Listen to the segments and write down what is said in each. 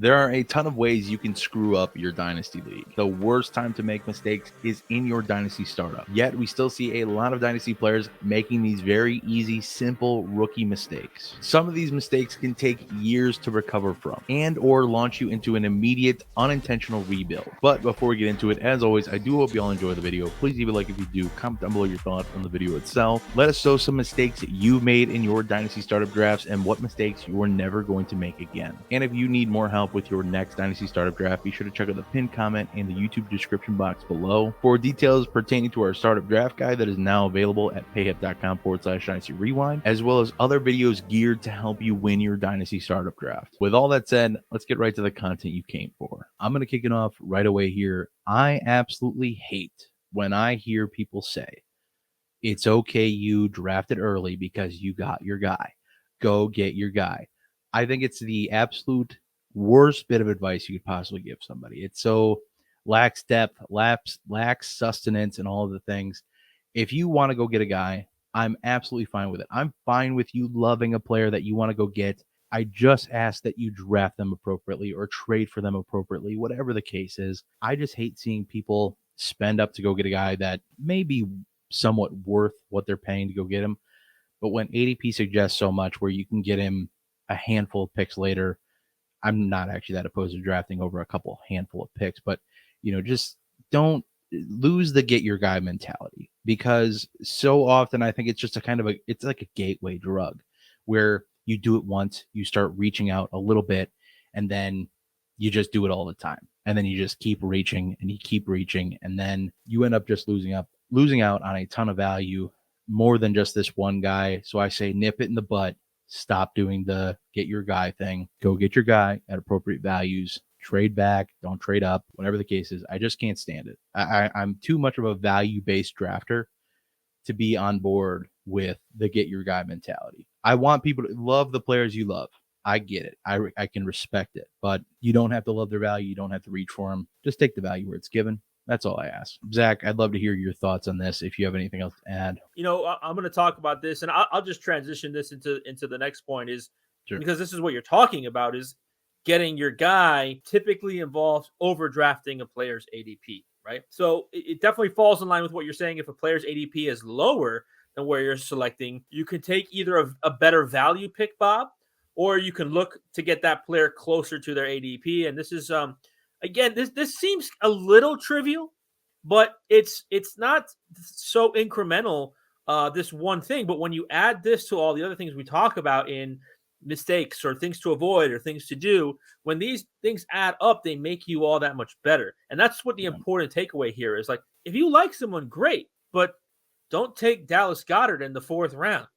There are a ton of ways you can screw up your Dynasty League. The worst time to make mistakes is in your Dynasty startup. Yet, we still see a lot of Dynasty players making these very easy, simple rookie mistakes. Some of these mistakes can take years to recover from and or launch you into an immediate, unintentional rebuild. But before we get into it, as always, I do hope you all enjoy the video. Please leave a like if you do. Comment down below your thoughts on the video itself. Let us know some mistakes that you've made in your Dynasty startup drafts and what mistakes you are never going to make again. And if you need more help with your next Dynasty startup draft, be sure to check out the pinned comment in the YouTube description box below for details pertaining to our startup draft guide that is now available at payhip.com/Dynasty Rewind, as well as other videos geared to help you win your Dynasty startup draft. With all that said, let's get right to the content you came for. I'm going to kick it off right away here. I absolutely hate when I hear people say, it's okay you drafted early because you got your guy. Go get your guy. I think it's the absolute worst bit of advice you could possibly give somebody. It's so lacks depth, lacks sustenance, and all of the things. If you want to go get a guy, I'm absolutely fine with it. I'm fine with you loving a player that you want to go get. I just ask that you draft them appropriately or trade for them appropriately, whatever the case is. I just hate seeing people spend up to go get a guy that may be somewhat worth what they're paying to go get him. But when ADP suggests so much where you can get him a handful of picks later, I'm not actually that opposed to drafting over a couple handful of picks, but just don't lose the get your guy mentality, because so often I think it's just it's like a gateway drug where you do it once, you start reaching out a little bit, and then you just do it all the time. And then you just keep reaching and you keep reaching, and then you end up just losing out on a ton of value, more than just this one guy. So I say nip it in the butt. Stop doing the get your guy thing. Go get your guy at appropriate values. Trade back. Don't trade up. Whatever the case is, I just can't stand it. I'm too much of a value-based drafter to be on board with the get your guy mentality. I want people to love the players you love. I get it. I can respect it. But you don't have to love their value. You don't have to reach for them. Just take the value where it's given. That's all I ask. Zach, I'd love to hear your thoughts on this if you have anything else to add. I'm going to talk about this, and I'll just transition this into the next point, is Sure. Because this is what you're talking about, is getting your guy typically involves overdrafting a player's ADP, right? So it definitely falls in line with what you're saying. If a player's ADP is lower than where you're selecting, you can take either a better value pick, Bob, or you can look to get that player closer to their ADP. And this is again, this seems a little trivial, but it's not so incremental, this one thing. But when you add this to all the other things we talk about in mistakes or things to avoid or things to do, when these things add up, they make you all that much better. And that's what the important takeaway here is. Like, if you like someone, great, but don't take Dallas Goedert in the 4th round.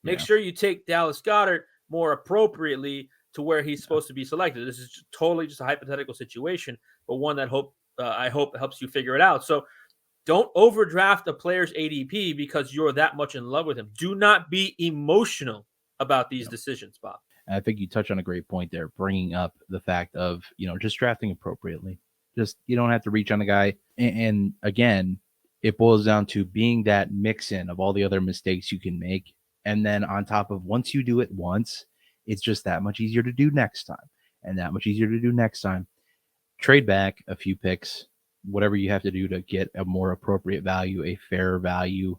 Make sure you take Dallas Goedert more appropriately to where he's supposed to be selected. This is totally just a hypothetical situation, but one that I hope helps you figure it out. So don't overdraft a player's ADP because you're that much in love with him. Do not be emotional about these decisions, Bob. I think you touch on a great point there, bringing up the fact of, just drafting appropriately. Just, you don't have to reach on a guy. And again, it boils down to being that mix-in of all the other mistakes you can make. And then on top of, once you do it once, it's just that much easier to do next time, and that much easier to do next time. Trade back a few picks, whatever you have to do to get a more appropriate value, a fair value.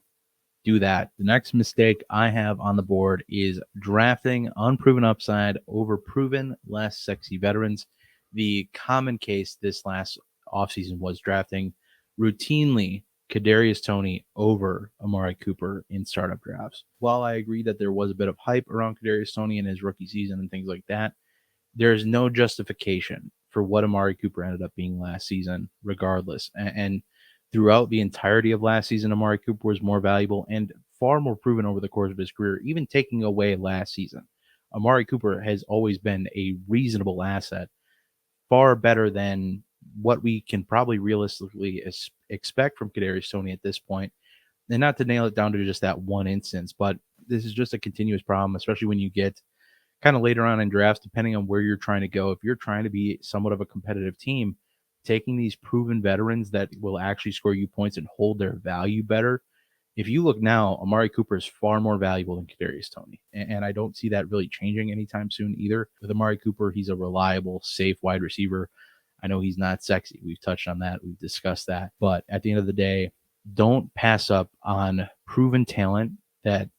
Do that. The next mistake I have on the board is drafting unproven upside over proven, less sexy veterans. The common case this last offseason was drafting routinely Kadarius Toney over Amari Cooper in startup drafts. While I agree that there was a bit of hype around Kadarius Toney in his rookie season and things like that, there is no justification for what Amari Cooper ended up being last season, regardless. And throughout the entirety of last season, Amari Cooper was more valuable and far more proven over the course of his career, even taking away last season. Amari Cooper has always been a reasonable asset, far better than what we can probably realistically expect from Kadarius Toney at this point. And not to nail it down to just that one instance, but this is just a continuous problem, especially when you get kind of later on in drafts, depending on where you're trying to go. If you're trying to be somewhat of a competitive team, taking these proven veterans that will actually score you points and hold their value better If you look now, Amari Cooper is far more valuable than Kadarius Toney, and I don't see that really changing anytime soon either. With Amari Cooper, he's a reliable, safe wide receiver. I know he's not sexy. We've touched on that. We've discussed that. But at the end of the day, don't pass up on proven talent that,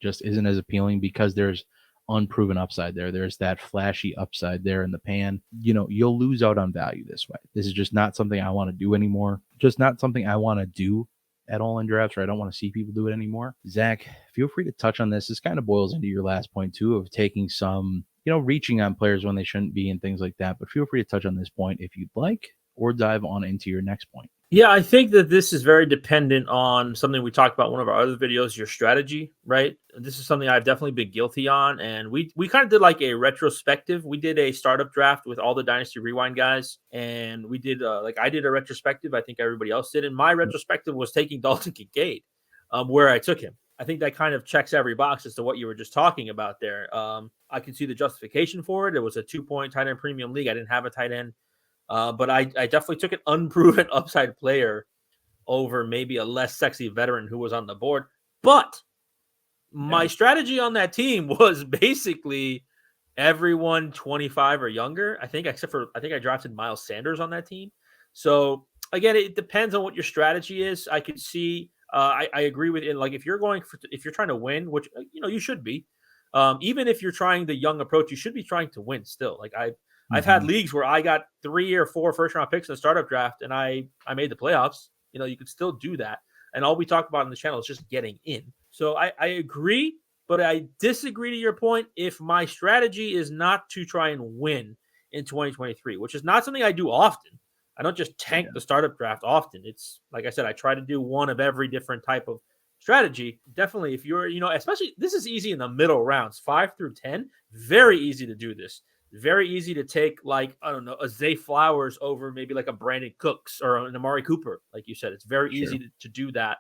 just isn't as appealing because there's unproven upside there. There's that flashy upside there in the pan. You'll lose out on value this way. This is just not something I want to do anymore. Just not something I want to do at all in drafts, or I don't want to see people do it anymore. Zach, feel free to touch on this. This kind of boils into your last point too, of taking some, reaching on players when they shouldn't be and things like that. But feel free to touch on this point if you'd like, or dive on into your next point. Yeah, I think that this is very dependent on something we talked about in one of our other videos, your strategy, right? This is something I've definitely been guilty on. And we kind of did like a retrospective. We did a startup draft with all the Dynasty Rewind guys. And we did I did a retrospective. I think everybody else did. And my retrospective was taking Dalton Kincaid, where I took him. I think that kind of checks every box as to what you were just talking about there. I can see the justification for it. It was a 2-point tight end premium league. I didn't have a tight end. But I definitely took an unproven upside player over maybe a less sexy veteran who was on the board. But my strategy on that team was basically everyone 25 or younger. I think I drafted Miles Sanders on that team. So again, it depends on what your strategy is. I could see. I agree with it. Like if you're trying to win, which you should be. Even if you're trying the young approach, you should be trying to win still. Like I've had leagues where I got 3 or 4 first-round picks in the startup draft, and I made the playoffs. You could still do that. And all we talk about in the channel is just getting in. So I agree, but I disagree to your point if my strategy is not to try and win in 2023, which is not something I do often. I don't just tank the startup draft often. It's like I said, I try to do one of every different type of strategy. Definitely, if you're, especially this is easy in the middle rounds, 5 through 10, very easy to do this. Very easy to take, like, I don't know, a Zay Flowers over maybe like a Brandon Cooks or an Amari Cooper. Like you said, it's very easy to do that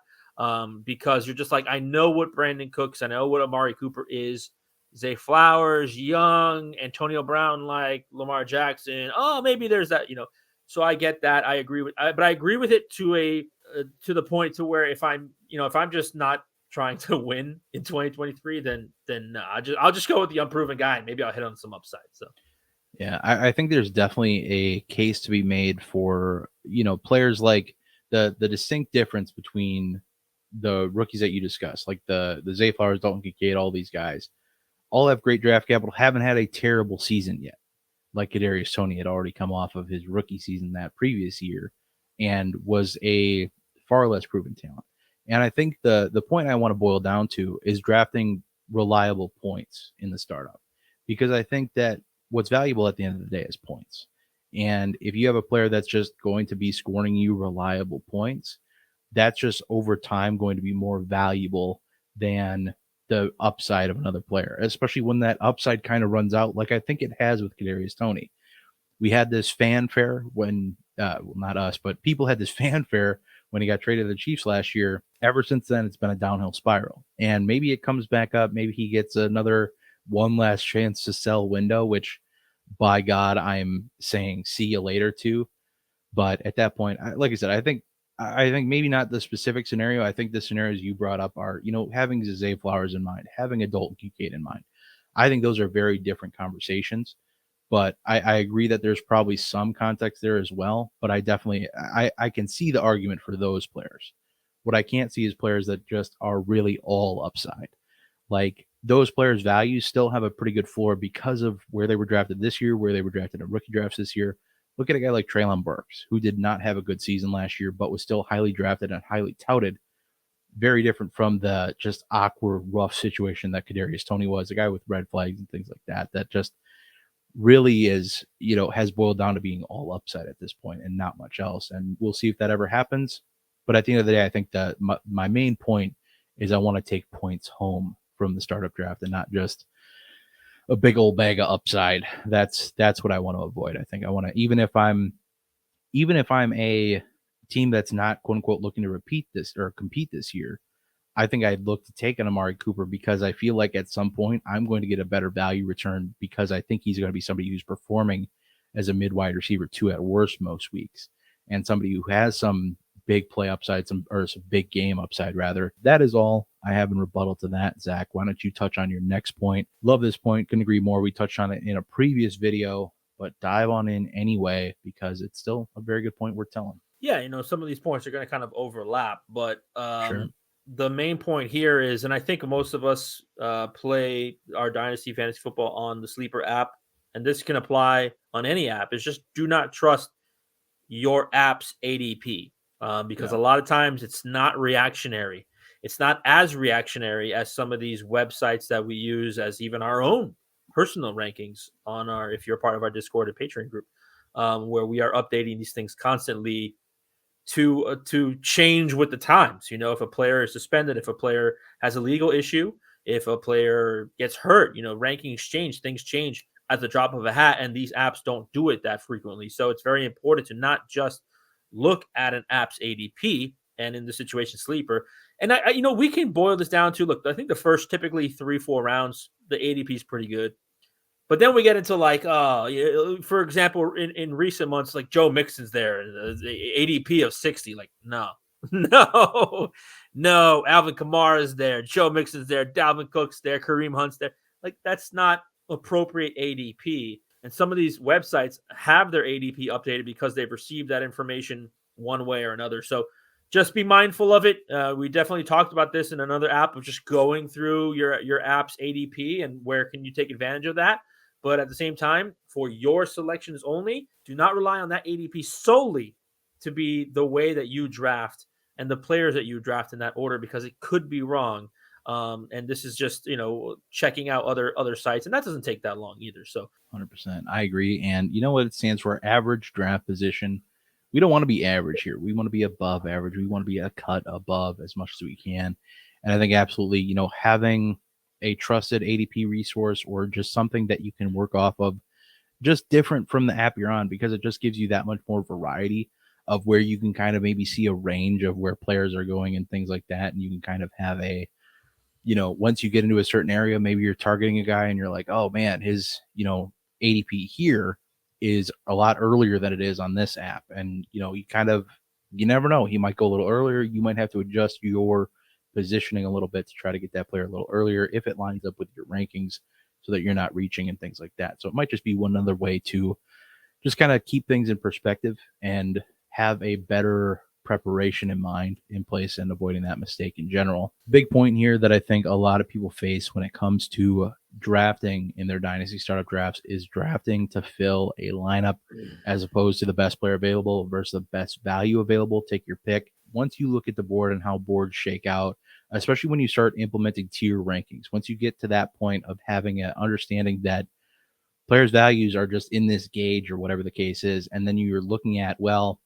because you're just like, I know what Brandon Cooks, I know what Amari Cooper is. Zay Flowers, Young, Antonio Brown, like Lamar Jackson. Oh, maybe there's that, So I get that. I agree but I agree with it to the point to where if I'm just not trying to win in 2023, then I'll just go with the unproven guy and maybe I'll hit on some upside. So yeah, I think there's definitely a case to be made for players like the distinct difference between the rookies that you discussed, like the Zay Flowers, Dalton Kincaid, all these guys all have great draft capital, haven't had a terrible season yet. Like Kadarius Toney had already come off of his rookie season that previous year and was a far less proven talent. And I think the point I want to boil down to is drafting reliable points in the startup, because I think that what's valuable at the end of the day is points. And if you have a player that's just going to be scoring you reliable points, that's just over time going to be more valuable than the upside of another player, especially when that upside kind of runs out, like I think it has with Kadarius Toney. We had this fanfare when, not us, but people had this fanfare when he got traded to the Chiefs last year. Ever since then, it's been a downhill spiral. And maybe it comes back up. Maybe he gets another one last chance to sell window, which, by God, I'm saying see you later to. But at that point, like I said, I think maybe not the specific scenario. I think the scenarios you brought up are, having Zay Flowers in mind, having a Dalton Kincaid in mind. I think those are very different conversations. But I agree that there's probably some context there as well. But I definitely, I can see the argument for those players. What I can't see is players that just are really all upside. Like those players' values still have a pretty good floor because of where they were drafted this year, where they were drafted in rookie drafts this year. Look at a guy like Treylon Burks, who did not have a good season last year, but was still highly drafted and highly touted. Very different from the just awkward, rough situation that Kadarius Toney was, a guy with red flags and things like that, that just really is, has boiled down to being all upside at this point and not much else. And we'll see if that ever happens. But at the end of the day, I think that my main point is I want to take points home from the startup draft and not just a big old bag of upside. That's what I want to avoid. I think I want to, even if I'm a team that's not quote unquote looking to repeat this or compete this year, I think I'd look to take an Amari Cooper because I feel like at some point I'm going to get a better value return because I think he's going to be somebody who's performing as a mid wide receiver 2 at worst most weeks, and somebody who has some big play upside, some big game upside rather. That is all I have in rebuttal to that. Zach, why don't you touch on your next point? Love this point. Couldn't agree more. We touched on it in a previous video, but dive on in anyway, because it's still a very good point worth telling. Yeah, some of these points are going to kind of overlap, but Sure. the main point here is, and I think most of us play our Dynasty Fantasy Football on the Sleeper app, and this can apply on any app, is just do not trust your app's ADP, because a lot of times it's not reactionary. It's not as reactionary as some of these websites that we use as even our own personal rankings on our, if you're part of our Discord and Patreon group, where we are updating these things constantly to change with the times. If a player is suspended, if a player has a legal issue, if a player gets hurt, rankings change, things change at the drop of a hat, and these apps don't do it that frequently. So it's very important to not just look at an app's ADP, and in the situation Sleeper. And we can boil this down to, look, I think the first typically 3-4 rounds, the ADP is pretty good. But then we get into for example, in recent months, like Joe Mixon's there, the ADP of 60. Like, no, no. Alvin Kamara's there, Joe Mixon's there, Dalvin Cook's there, Kareem Hunt's there. Like, that's not appropriate ADP. And some of these websites have their ADP updated because they've received that information one way or another. So just be mindful of it. We definitely talked about this in another app of just going through your app's ADP and where can you take advantage of that. But at the same time, for your selections only, do not rely on that ADP solely to be the way that you draft and the players that you draft in that order, because it could be wrong. And this is just, checking out other sites, and that doesn't take that long either. So 100%. I agree. And you know what it stands for? Average draft position. We don't want to be average here. We want to be above average. We want to be a cut above as much as we can. And I think absolutely, having a trusted ADP resource or just something that you can work off of, just different from the app you're on, because it just gives you that much more variety of where you can kind of maybe see a range of where players are going and things like that. And you can kind of have a, once you get into a certain area, maybe you're targeting a guy and you're like, oh man, his, ADP here is a lot earlier than it is on this app. And, you never know. He might go a little earlier. You might have to adjust your positioning a little bit to try to get that player a little earlier if it lines up with your rankings so that you're not reaching and things like that. So it might just be one other way to just kind of keep things in perspective and have a better preparation in place and avoiding that mistake in general. Big point here that I think a lot of people face when it comes to drafting in their dynasty startup drafts is drafting to fill a lineup as opposed to the best player available versus the best value available. Take your pick. Once you look at the board and how boards shake out, especially when you start implementing tier rankings, once you get to that point of having an understanding that players' values are just in this gauge or whatever the case is, and then you're looking at, well,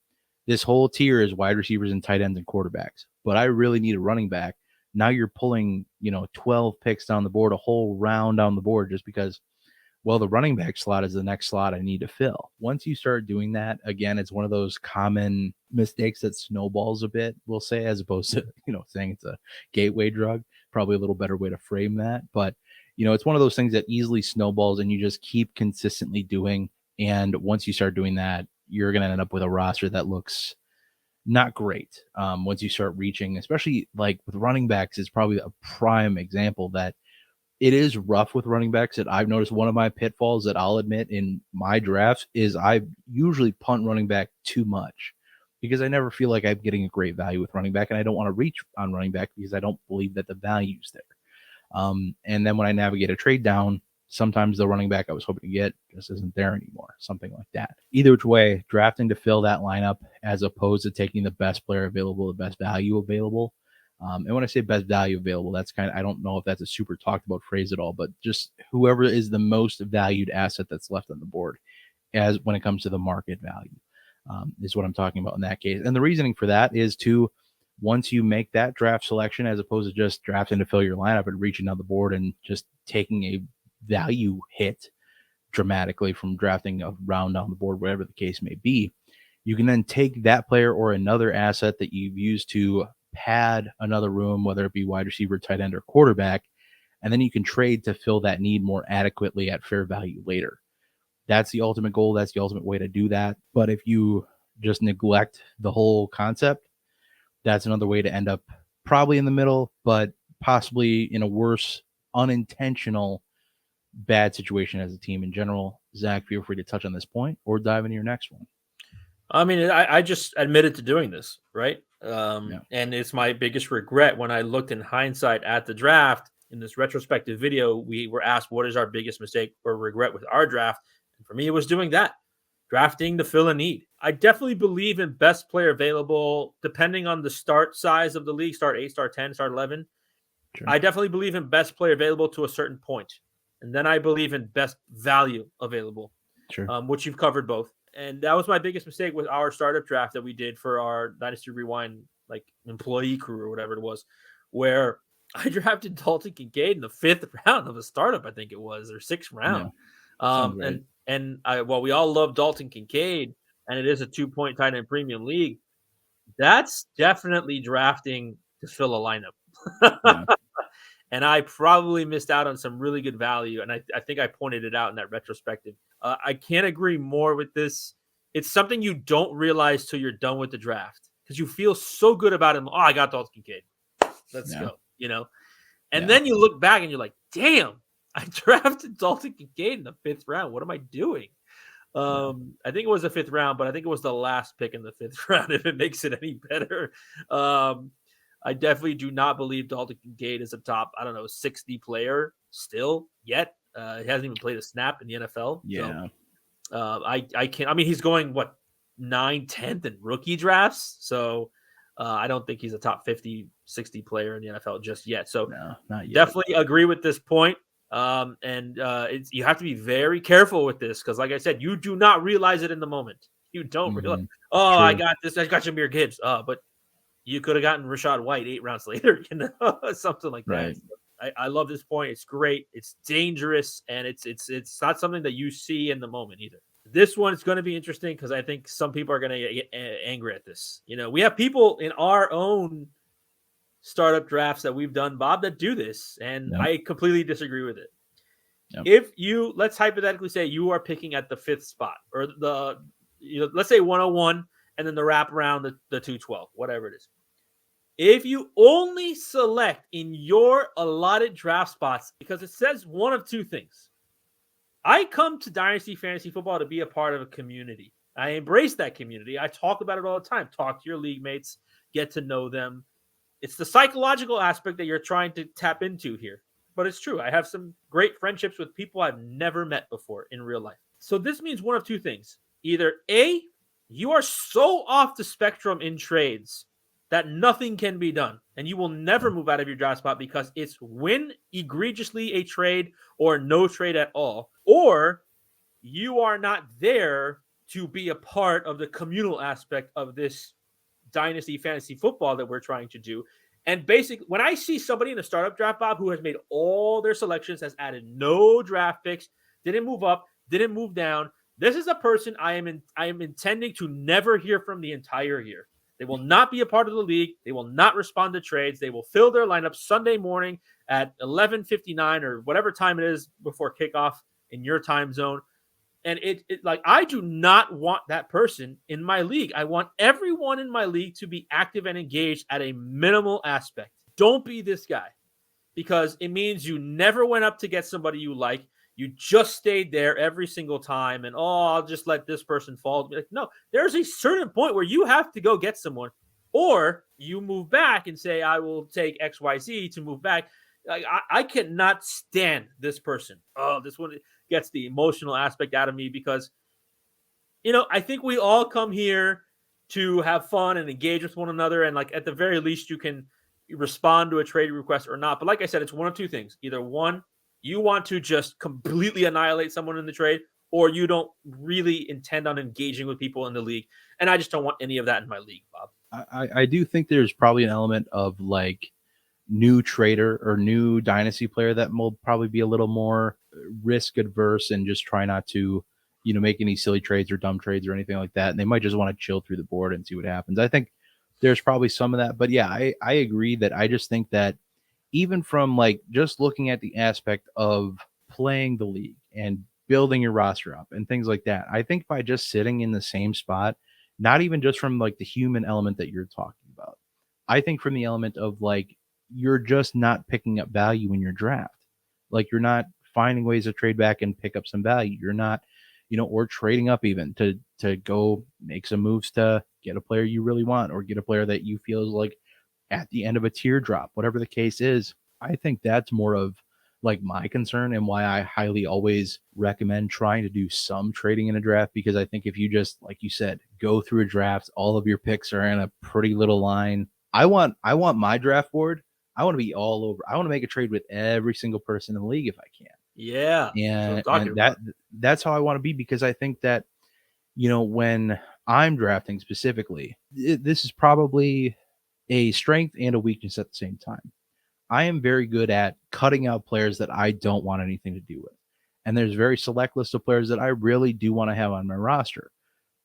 this whole tier is wide receivers and tight ends and quarterbacks, but I really need a running back. Now you're pulling, 12 picks down the board, a whole round down the board, just because, well, the running back slot is the next slot I need to fill. Once you start doing that, again, it's one of those common mistakes that snowballs a bit, we'll say, as opposed to, saying it's a gateway drug. Probably a little better way to frame that. But, it's one of those things that easily snowballs and you just keep consistently doing. And once you start doing that, you're going to end up with a roster that looks not great. Once you start reaching, especially like with running backs, is probably a prime example that it is rough with running backs. That I've noticed one of my pitfalls that I'll admit in my drafts is I usually punt running back too much because I never feel like I'm getting a great value with running back, and I don't want to reach on running back because I don't believe that the value's there. And then when I navigate a trade down, sometimes the running back I was hoping to get just isn't there anymore, something like that. Either which way, drafting to fill that lineup as opposed to taking the best player available, the best value available. And when I say best value available, that's kind of, I don't know if that's a super talked about phrase at all, but just whoever is the most valued asset that's left on the board as when it comes to the market value is what I'm talking about in that case. And the reasoning for that is to, once you make that draft selection, as opposed to just drafting to fill your lineup and reaching down the board and just taking a value hit dramatically from drafting a round down the board, whatever the case may be, you can then take that player or another asset that you've used to pad another room, whether it be wide receiver, tight end, or quarterback, and then you can trade to fill that need more adequately at fair value later. That's the ultimate goal. That's the ultimate way to do that. But if you just neglect the whole concept, that's another way to end up probably in the middle, but possibly in a worse, unintentional, bad situation as a team in general. Zach, feel free to touch on this point or dive into your next one. I mean, I just admitted to doing this, right? Yeah. And it's my biggest regret when I looked in hindsight at the draft. In this retrospective video, we were asked what is our biggest mistake or regret with our draft. And for me, it was doing that, drafting to fill a need. I definitely believe in best player available, depending on the start size of the league, start 8, start 10, start 11. Sure. I definitely believe in best player available to a certain point. And then I believe in best value available, Sure. which you've covered both. And that was my biggest mistake with our startup draft that we did for our Dynasty Rewind, like employee crew or whatever it was, where I drafted Dalton Kincaid in the 5th round of a startup, I think it was, or 6th round. Right. While we all love Dalton Kincaid, and it is a 2-point tight end premium league, that's definitely drafting to fill a lineup. Yeah. And I probably missed out on some really good value. And I think I pointed it out in that retrospective. I can't agree more with this. It's something you don't realize till you're done with the draft because you feel so good about him. Oh, I got Dalton Kincaid. Let's go, And then you look back and you're like, damn, I drafted Dalton Kincaid in the 5th round. What am I doing? I think it was the 5th round, but I think it was the last pick in the 5th round, if it makes it any better. I definitely do not believe Dalton Kincaid is a top, 60 player still yet. He hasn't even played a snap in the NFL. Yeah. So, I can't. I mean, he's going 9th, 10th in rookie drafts. So I don't think he's a top 50, 60 player in the NFL just yet. So no, not yet. Definitely agree with this point. You have to be very careful with this because, like I said, you do not realize it in the moment. You don't realize. Oh, true. I got this. I got Jahmyr Gibbs. But you could have gotten Rachaad White 8 rounds later, something like right. that. I love this point. It's great. It's dangerous, and it's not something that you see in the moment either. This one is going to be interesting because I think some people are going to get angry at this. We have people in our own startup drafts that we've done, Bob, that do this, and I completely disagree with it. If let's hypothetically say you are picking at the 5th spot, or let's say 101, and then the wrap around the 212, whatever it is. If you only select in your allotted draft spots, because it says one of two things. I come to Dynasty Fantasy Football to be a part of a community. I embrace that community. I talk about it all the time. Talk to your league mates, get to know them. It's the psychological aspect that you're trying to tap into here. But it's true. I have some great friendships with people I've never met before in real life. So this means one of two things. Either A, you are so off the spectrum in trades that nothing can be done, and you will never move out of your draft spot because it's win egregiously a trade or no trade at all, or you are not there to be a part of the communal aspect of this Dynasty Fantasy Football that we're trying to do. And basically, when I see somebody in a startup draft, Bob, who has made all their selections, has added no draft picks, didn't move up, didn't move down, this is a person I am intending to never hear from the entire year. They will not be a part of the league. They will not respond to trades. They will fill their lineup Sunday morning at 11:59 or whatever time it is before kickoff in your time zone. And I do not want that person in my league. I want everyone in my league to be active and engaged at a minimal aspect. Don't be this guy, because it means you never went up to get somebody you like. You just stayed there every single time, and I'll just let this person fall. No, there's a certain point where you have to go get someone, or you move back and say, I will take XYZ to move back. I cannot stand this person. This one gets the emotional aspect out of me because, I think we all come here to have fun and engage with one another. And at the very least, you can respond to a trade request or not. But like I said, it's one of two things. Either one, you want to just completely annihilate someone in the trade, or you don't really intend on engaging with people in the league. And I just don't want any of that in my league, Bob. I do think there's probably an element of new trader or new dynasty player that will probably be a little more risk adverse and just try not to, make any silly trades or dumb trades or anything like that. And they might just want to chill through the board and see what happens. I think there's probably some of that, but yeah, I agree that I just think that even from just looking at the aspect of playing the league and building your roster up and things like that, I think by just sitting in the same spot, not even just from the human element that you're talking about, I think from the element of like, you're just not picking up value in your draft. Like you're not finding ways to trade back and pick up some value. You're not, or trading up even to go make some moves to get a player you really want or get a player that you feel is like at the end of a teardrop, whatever the case is. I think that's more of like my concern and why I highly always recommend trying to do some trading in a draft, because I think if you just, like you said, go through a draft, all of your picks are in a pretty little line. I want my draft board. I want to be all over. I want to make a trade with every single person in the league if I can. Yeah. And that's how I want to be, because I think that, when I'm drafting specifically, this is probably a strength and a weakness at the same time. I am very good at cutting out players that I don't want anything to do with. And there's a very select list of players that I really do want to have on my roster.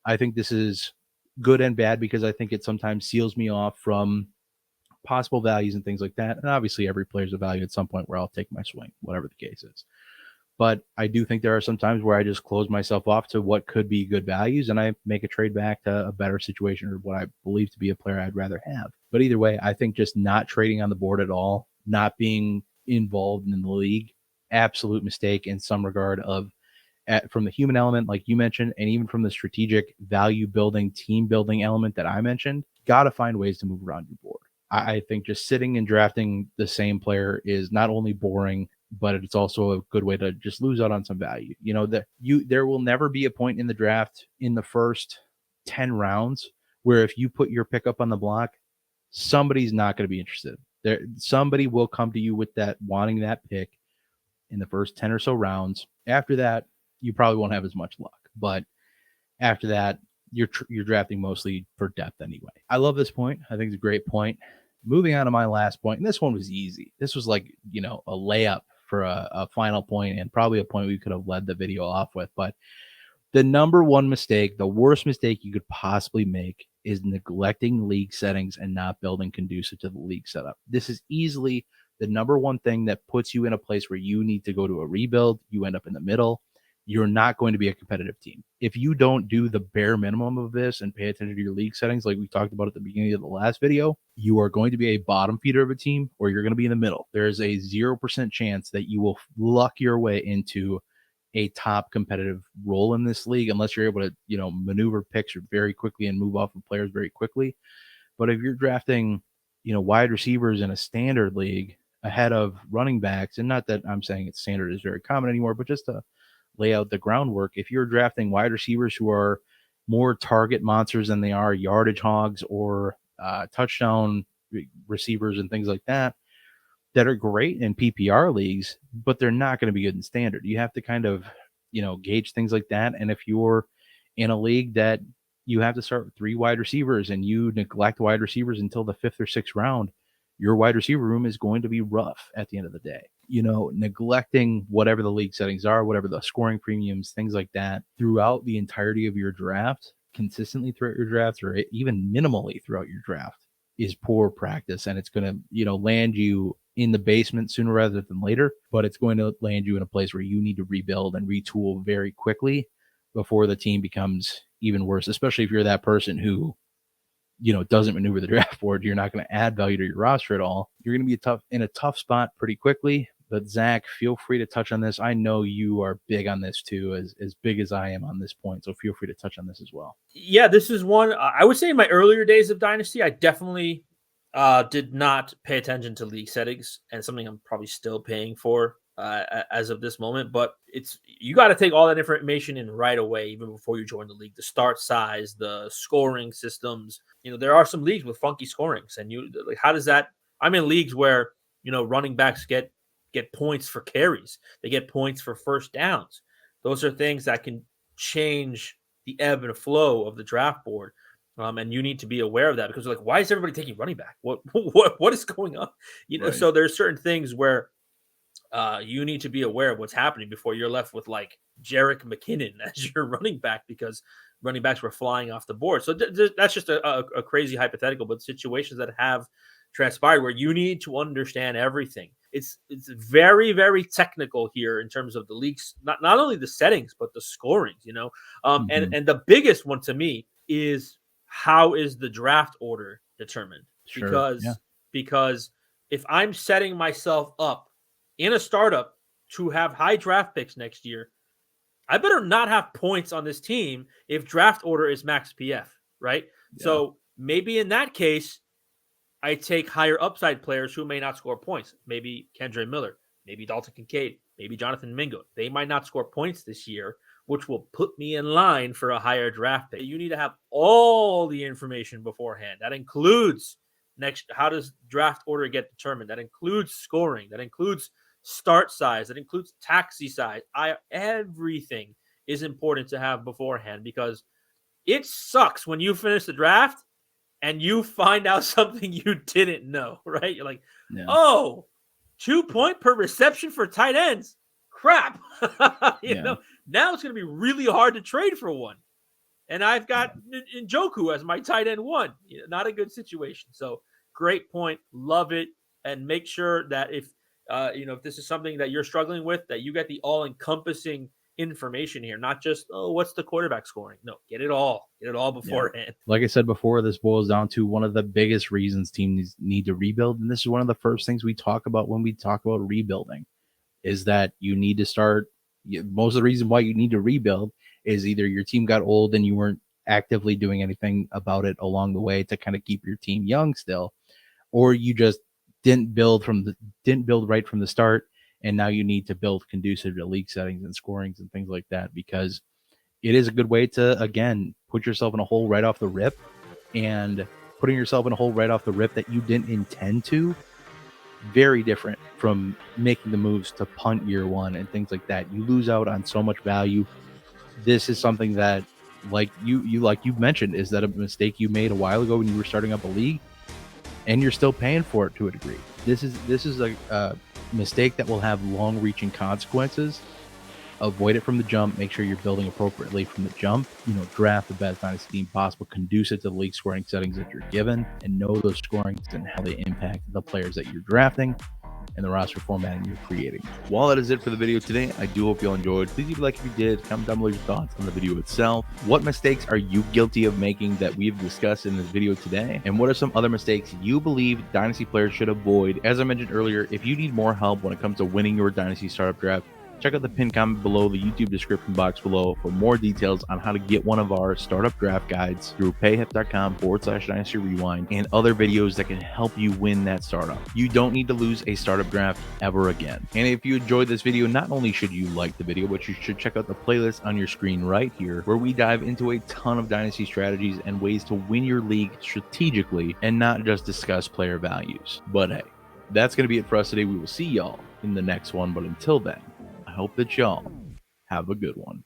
I think this is good and bad because I think it sometimes seals me off from possible values and things like that. And obviously every player's a value at some point where I'll take my swing, whatever the case is. But I do think there are some times where I just close myself off to what could be good values and I make a trade back to a better situation or what I believe to be a player I'd rather have. But either way, I think just not trading on the board at all, not being involved in the league, absolute mistake in some regard of from the human element, like you mentioned, and even from the strategic value building, team building element that I mentioned. Got to find ways to move around your board. I think just sitting and drafting the same player is not only boring, but it's also a good way to just lose out on some value. There will never be a point in the draft in the first 10 rounds where if you put your pick up on the block, somebody's not going to be interested. Somebody will come to you with that, wanting that pick in the first 10 or so rounds. After that, you probably won't have as much luck. But after that, you're drafting mostly for depth anyway. I love this point. I think it's a great point. Moving on to my last point, and this one was easy. This was like, a layup for a final point and probably a point we could have led the video off with. But the number one mistake, the worst mistake you could possibly make, is neglecting league settings and not building conducive to the league setup. This is easily the number one thing that puts you in a place where you need to go to a rebuild. You end up in the middle. You're not going to be a competitive team. If you don't do the bare minimum of this and pay attention to your league settings, like we talked about at the beginning of the last video, you are going to be a bottom feeder of a team or you're going to be in the middle. There is a 0% chance that you will luck your way into a top competitive role in this league unless you're able to, maneuver picks very quickly and move off of players very quickly. But if you're drafting, wide receivers in a standard league ahead of running backs, and not that I'm saying it's standard is very common anymore, but just to lay out the groundwork, if you're drafting wide receivers who are more target monsters than they are yardage hogs or touchdown receivers and things like that are great in PPR leagues, but they're not going to be good in standard. You have to kind of, gauge things like that. And if you're in a league that you have to start with 3 wide receivers and you neglect wide receivers until the 5th or 6th round, your wide receiver room is going to be rough at the end of the day. Neglecting whatever the league settings are, whatever the scoring premiums, things like that throughout the entirety of your draft, consistently throughout your draft, or even minimally throughout your draft, is poor practice. And it's going to, land you in the basement sooner rather than later, but it's going to land you in a place where you need to rebuild and retool very quickly before the team becomes even worse, especially if you're that person who, doesn't maneuver the draft board. You're not going to add value to your roster at all. You're going to be in a tough spot pretty quickly. But Zach, feel free to touch on this. I know you are big on this too, as big as I am on this point. So feel free to touch on this as well. Yeah, this is one I would say in my earlier days of Dynasty, I definitely did not pay attention to league settings, and something I'm probably still paying for as of this moment. But you got to take all that information in right away, even before you join the league. The start size, the scoring systems. There are some leagues with funky scorings, and how does that? I'm in leagues where running backs get points for carries. They get points for first downs. Those are things that can change the ebb and flow of the draft board. And you need to be aware of that because why is everybody taking running back? What is going on? Right. So there's certain things where you need to be aware of what's happening before you're left with Jerick McKinnon as your running back because running backs were flying off the board. So that's just a crazy hypothetical, but situations that have transpired where you need to understand everything. It's very, very technical here in terms of the leagues, not only the settings, but the scorings, and the biggest one to me is how is the draft order determined? Sure. Yeah. Because if I'm setting myself up in a startup to have high draft picks next year, I better not have points on this team if draft order is max PF, right? Yeah. So maybe in that case, I take higher upside players who may not score points. Maybe Kendra Miller, maybe Dalton Kincaid, maybe Jonathan Mingo. They might not score points this year, which will put me in line for a higher draft pick. You need to have all the information beforehand. That includes how does draft order get determined? That includes scoring. That includes start size. That includes taxi size. Everything is important to have beforehand because it sucks when you finish the draft and you find out something you didn't know, right? You're like, Yeah. oh, 2 point per reception for tight ends. Crap. you know, now it's going to be really hard to trade for one. And I've got Njoku as my tight end one. Not a good situation. So great point. Love it. And make sure that if this is something that you're struggling with, that you get the all-encompassing information here, not just, oh, what's the quarterback scoring? No, get it all beforehand. Like I said before, this boils down to one of the biggest reasons teams need to rebuild. And this is one of the first things we talk about when we talk about rebuilding is that you need to start. Most of the reason why you need to rebuild is either your team got old and you weren't actively doing anything about it along the way to kind of keep your team young still, or you just didn't build right from the start. And now you need to build conducive to league settings and scorings and things like that, because it is a good way to, again, put yourself in a hole right off the rip, and putting yourself in a hole right off the rip that you didn't intend to. Very different from making the moves to punt year one and things like that. You lose out on so much value. This is something that, like you mentioned, is that a mistake you made a while ago when you were starting up a league, and you're still paying for it to a degree. This is a mistake that will have long-reaching consequences. Avoid it from the jump. Make sure you're building appropriately from the jump. Draft the best dynasty team possible, conducive to the league scoring settings that you're given, and know those scorings and how they impact the players that you're drafting and the roster formatting you're creating. Well, that is it for the video today. I do hope you all enjoyed. Please leave a like if you did. Comment down below your thoughts on the video itself. What mistakes are you guilty of making that we've discussed in this video today? And what are some other mistakes you believe dynasty players should avoid? As I mentioned earlier, if you need more help when it comes to winning your dynasty startup draft, check out the pinned comment below, the YouTube description box below, for more details on how to get one of our startup draft guides through payhip.com/Dynasty Rewind and other videos that can help you win that startup. You don't need to lose a startup draft ever again. And if you enjoyed this video, not only should you like the video, but you should check out the playlist on your screen right here, where we dive into a ton of dynasty strategies and ways to win your league strategically and not just discuss player values. But hey, that's going to be it for us today. We will see y'all in the next one. But until then, I hope that y'all have a good one.